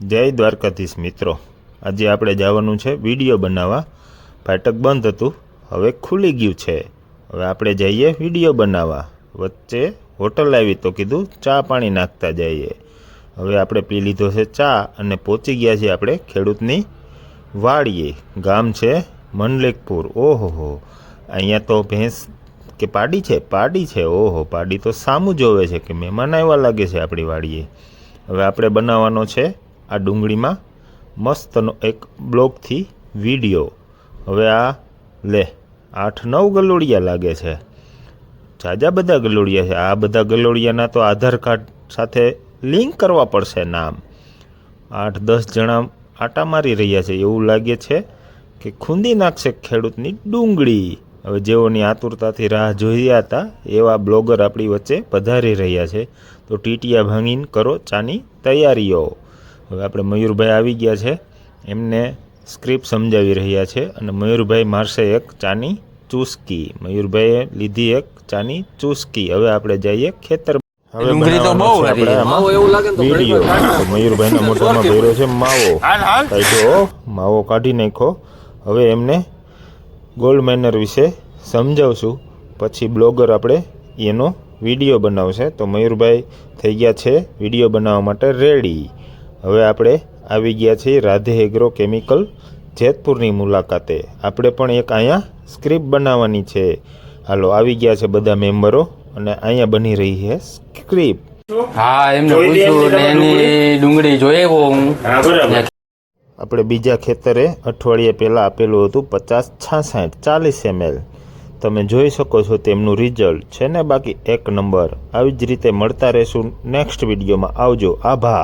જય દ્વારકાધીશ મિત્રો, આજે આપણે જવાનું છે વિડીયો બનાવવા. ફાટક બંધ હતું, હવે ખુલી ગયું છે. હવે આપણે જઈએ વિડીયો બનાવવા. વચ્ચે હોટલ આવી તો કીધું ચા પાણી નાખતા જઈએ. હવે આપણે પી લીધો છે ચા અને પહોંચી ગયા છીએ આપણે ખેડૂતની વાડીએ. ગામ છે મનલેકપુર. ઓહો, અહીંયા તો ભેંસ કે પાડી છે? પાડી છે. ઓહો, પાડી તો સામું જોવે છે કે મહેમાન આવ્યા લાગે છે આપણી વાડીએ. હવે આપણે બનાવવાનો છે આ ડુંગળીમાં મસ્તનો એક બ્લોગથી વિડીયો. હવે આ લે 8-9 ગલોડિયા લાગે છે. જાજા બધા ગલોડિયા છે. આ બધા ગલોડિયાના તો આધાર કાર્ડ સાથે લિંક કરવા પડશે નામ. 8-10 જણા આટા મારી રહ્યા છે. એવું લાગે છે કે ખૂંદી નાખશે ખેડૂતની ડુંગળી. હવે જેઓની આતુરતાથી રાહ જોયા હતા એવા બ્લોગર આપણી વચ્ચે પધારી રહ્યા છે. તો ટીટિયા ભાંગીને કરો ચાની તૈયારીઓ. હવે આપણે મયુરભાઈ આવી ગયા છે, એમને સ્ક્રિપ્ટ સમજાવી રહ્યા છે અને મયુરભાઈ મારશે એક ચાની ચૂસકી. મયુરભાઈએ લીધી એક ચાની ચૂસકી. હવે આપણે જઈએ ખેતર. હવે વિડીયો મયુરભાઈના મોઢામાં ભર્યો છે માવો. કાઢ્યો માવો, કાઢી નાખો. હવે એમને ગોલ્ડ માઇનર વિશે સમજાવશું, પછી બ્લોગર આપણે એનો વિડીયો બનાવશે. તો મયુરભાઈ થઈ ગયા છે વિડીયો બનાવવા માટે રેડી. હવે આપણે આવી ગયા છીએ રાધે એગ્રો કેમિકલ જેતપુરની મુલાકાતે. આપણે પણ એક અહીંયા સ્ક્રિપ્ટ બનાવવાની છે. હાલો, આવી ગયા છે બધા મેમ્બરો અને અહીંયા બની રહી છે સ્ક્રિપ્ટ. હા, એમને પૂછ્યું ને એની ડુંગળી જોઈ હું. આપણે બીજા ખેતરે અઠવાડિયે પહેલાં આપેલું હતું 50-66-40 ml. તમે જોઈ શકો છો તેમનું રિઝલ્ટ છે ને બાકી એક નંબર. આવી જ રીતે મળતા રહેશું નેક્સ્ટ વિડીયોમાં. આવજો. આભાર.